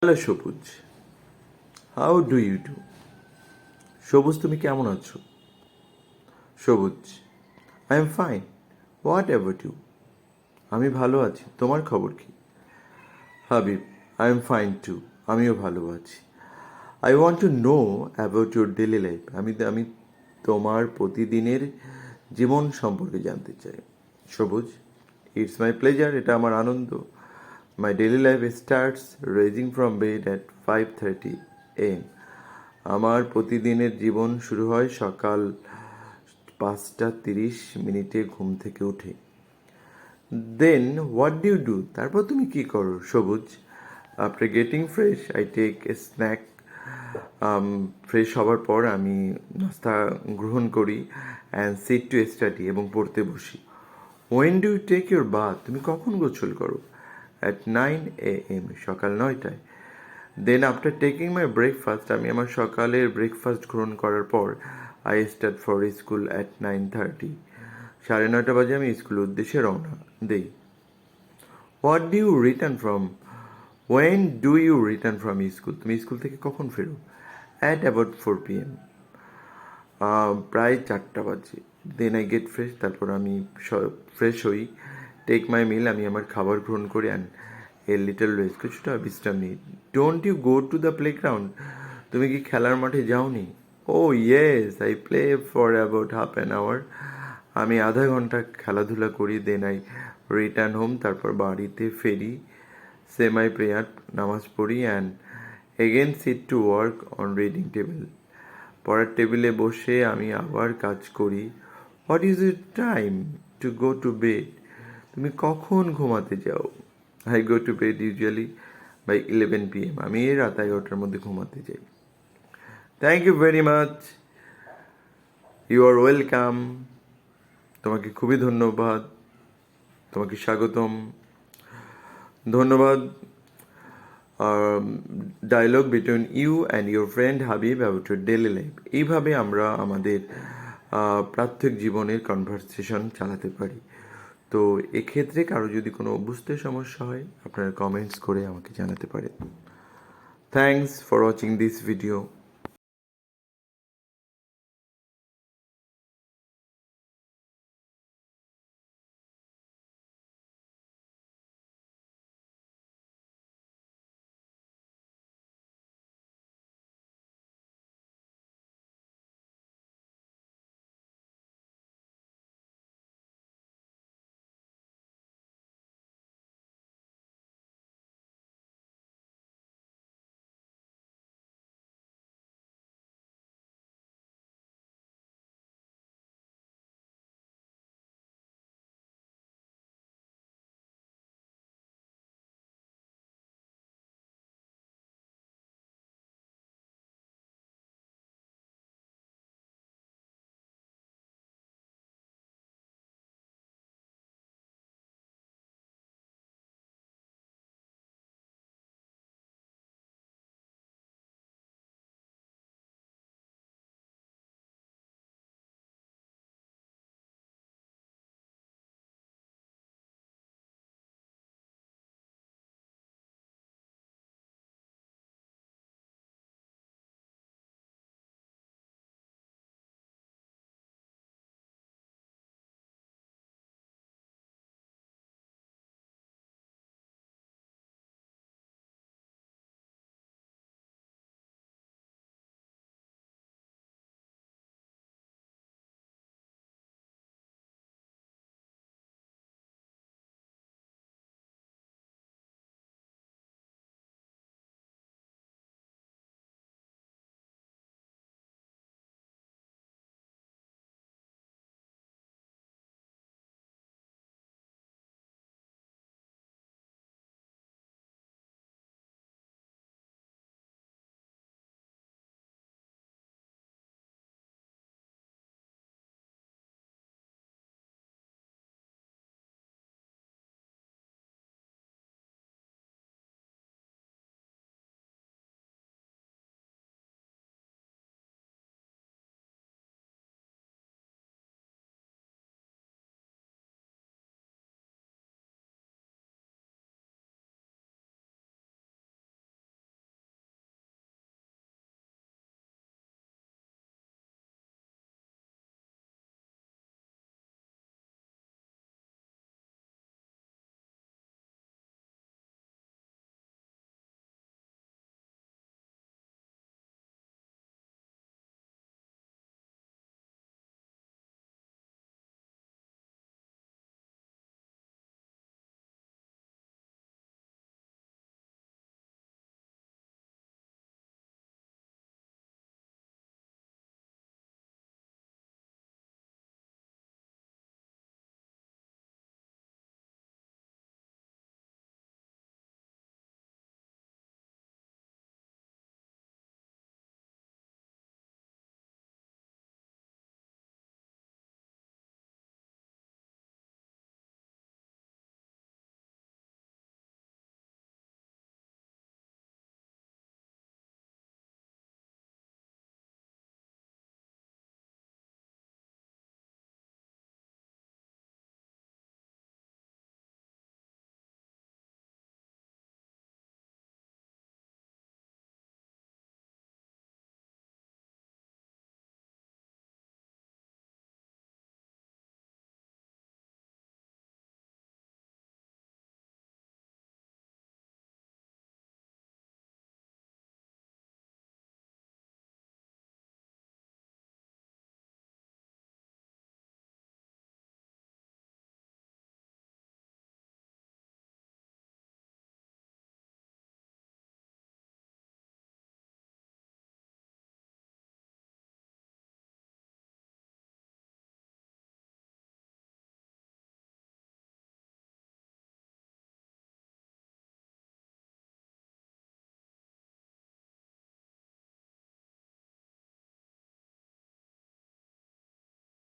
Hello সবুজ, how do you do? সবুজ, তুমি কেমন আছো? Sabuj: I am fine, what about you? আমি ভালো আছি, তোমার খবর কি? Habib: I am fine too, আমিও ভালো আছি। I want to know about your daily life. আমি তোমার প্রতিদিনের জীবন সম্পর্কে জানতে চাই। সবুজ: ইটস মাই প্লেজার, এটা আমার আনন্দ। My daily life starts raising from bed at 5:30 AM। আমার প্রতিদিনের জীবন শুরু হয় সকাল 5:30 ঘুম থেকে উঠে। Then what do you do? তারপর তুমি কি করো? Sabuj: after getting fresh I take a snack. Fresh হওয়ার পর আমি নাস্তা গ্রহণ করি অ্যান্ড সিট টু স্টাডি, এবং পড়তে বসি। When do you take your bath? তুমি কখন গোসল করো? অ্যাট 9 AM, সকাল 9টায়। Then after taking my breakfast, আমি আমার সকালের ব্রেকফাস্ট গ্রহণ করার পর I start for school at 9:30। 9:30 বাজে আমি স্কুলের উদ্দেশ্যে রওনা দেই। What do you return from? When do you return from school? তুমি স্কুল থেকে কখন ফেরো? অ্যাট অ্যাবাউট 4 PM, প্রায় 4টা বাজে। দেন আই গেট ফ্রেশ, তারপর আমি ফ্রেশ হই। টেক মাই মিল, আমি আমার খাবার গ্রহণ করি অ্যান্ড এ লিটল রেস্ট, কিছুটা বিশ্রাম নিই। Don't you go to the playground? তুমি কি খেলার মাঠে যাওনি? Oh yes, I play for about half an hour. আমি আধা ঘন্টা খেলাধুলা করি। দেন আই রিটার্ন হোম, তারপর বাড়িতে ফেরি। সেমাই প্রেয়ার, নামাজ পড়ি and again sit to work on reading table. পড়ার টেবিলে বসে আমি আবার কাজ করি। What is it time to go to bed? তুমি কখন ঘুমাতে যাও? I go to bed usually by 11 PM। আমি রাত 11টার মধ্যে ঘুমাতে যাই। Thank you very much, you are welcome. তোমাকে খুবই ধন্যবাদ, তোমাকে স্বাগতম, ধন্যবাদ। Dialogue between you and your friend Habib about your daily life. এইভাবে আমরা আমাদের প্রাত্যহিক জীবনের কনভারসেশন চালাতে পারি। তো এক্ষেত্রে কারো যদি কোনো বুঝতে সমস্যা হয়, আপনারা কমেন্টস করে আমাকে জানাতে পারেন। Thanks for watching this video.